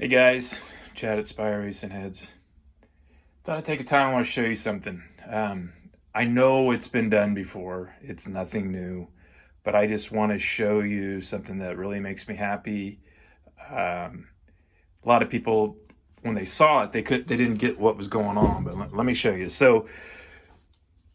Hey guys, Chad at Spire Racing Heads. Thought I'd take a time. I want to show you something. I know it's been done before. It's nothing new, but I just want to show you something that really makes me happy. A lot of people, when they saw it, they didn't get what was going on. But let me show you. So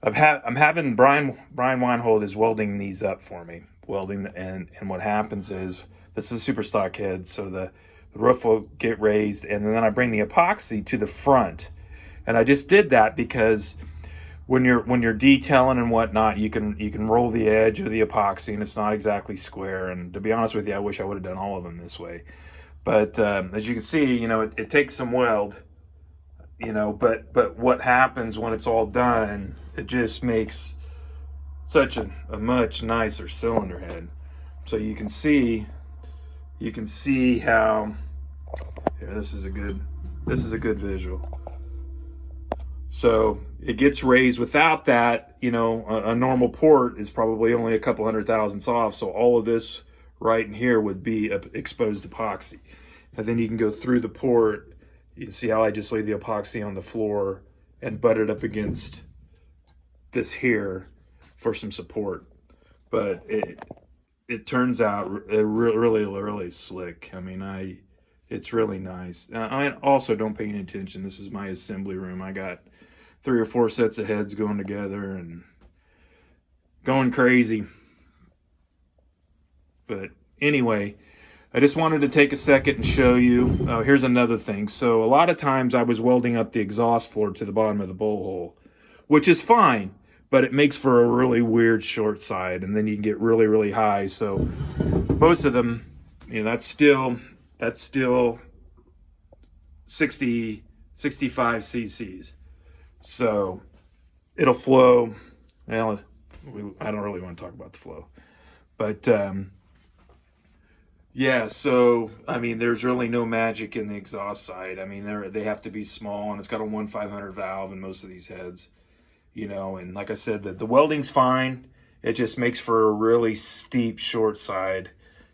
I'm having Brian Weinhold is welding these up for me. Welding, and what happens is this is a super stock head, so the roof will get raised, and then I bring the epoxy to the front. And I just did that because when you're detailing and whatnot, you can roll the edge of the epoxy, and it's not exactly square. And to be honest with you, I wish I would have done all of them this way. But as you can see, it takes some weld, but what happens when it's all done, it just makes such a much nicer cylinder head. So you can see how here, this is a good visual. So it gets raised. Without that, a normal port is probably only a couple hundred thousandths off. So all of this right in here would be exposed epoxy. And then you can go through the port. You can see how I just laid the epoxy on the floor and butt it up against this here for some support. But it turns out really slick. I mean, it's really nice. I also don't pay any attention. This is my assembly room. I got 3 or 4 sets of heads going together and going crazy. But anyway, I just wanted to take a second and show you. Oh, here's another thing. So a lot of times I was welding up the exhaust floor to the bottom of the bowl hole, which is fine, but it makes for a really weird short side, and then you can get really high. So most of them, that's still 65 cc's. So it'll flow. Well, I don't really want to talk about the flow, but yeah. So I mean, there's really no magic in the exhaust side. I mean, they have to be small, and it's got a 1/500 valve in most of these heads. And like I said, the welding's fine. It just makes for a really steep short side,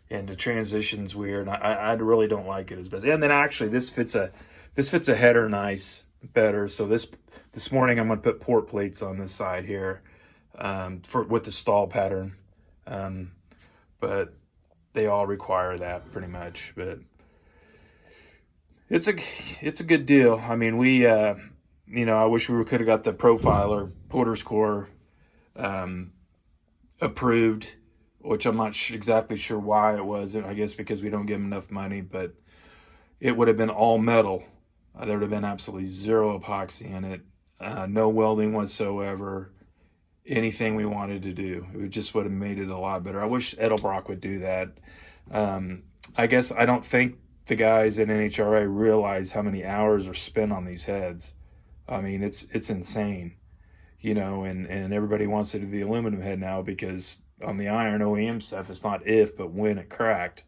and the transition's weird. I really don't like it as best. And then actually, this fits a header nice better. So this morning I'm going to put port plates on this side here with the stall pattern, but they all require that pretty much. But it's a good deal. I mean, I wish we could have got the profiler Porter's Core approved, which I'm not exactly sure why it wasn't. I guess because we don't give them enough money, but it would have been all metal. There would have been absolutely zero epoxy in it, no welding whatsoever, anything we wanted to do. It just would have made it a lot better. I wish Edelbrock would do that. I guess I don't think the guys at NHRA realize how many hours are spent on these heads. I mean, it's insane, and everybody wants to do the aluminum head now because on the iron OEM stuff, it's not if, but when it cracked.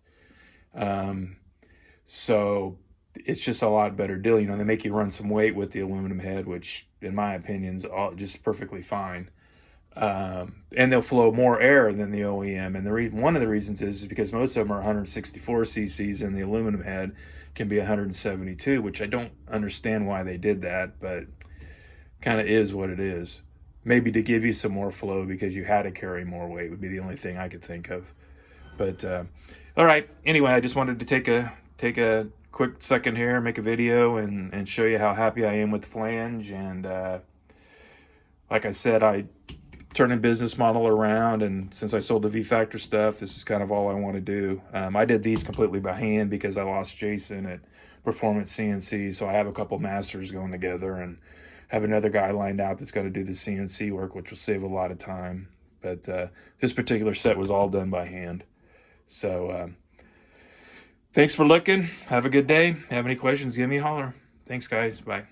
So it's just a lot better deal. They make you run some weight with the aluminum head, which in my opinion is just perfectly fine. And they'll flow more air than the OEM. And one of the reasons is because most of them are 164 cc's and the aluminum head can be 172, which I don't understand why they did that, but kind of is what it is. Maybe to give you some more flow because you had to carry more weight would be the only thing I could think of. But all right. Anyway, I just wanted to take a quick second here, make a video and show you how happy I am with the flange. And like I said, I turned a business model around, and since I sold the V-Factor stuff, this is kind of all I want to do. I did these completely by hand because I lost Jason at Performance CNC, so I have a couple masters going together and have another guy lined out that's got to do the CNC work, which will save a lot of time. But this particular set was all done by hand. So thanks for looking. Have a good day. Have any questions, give me a holler. Thanks, guys. Bye.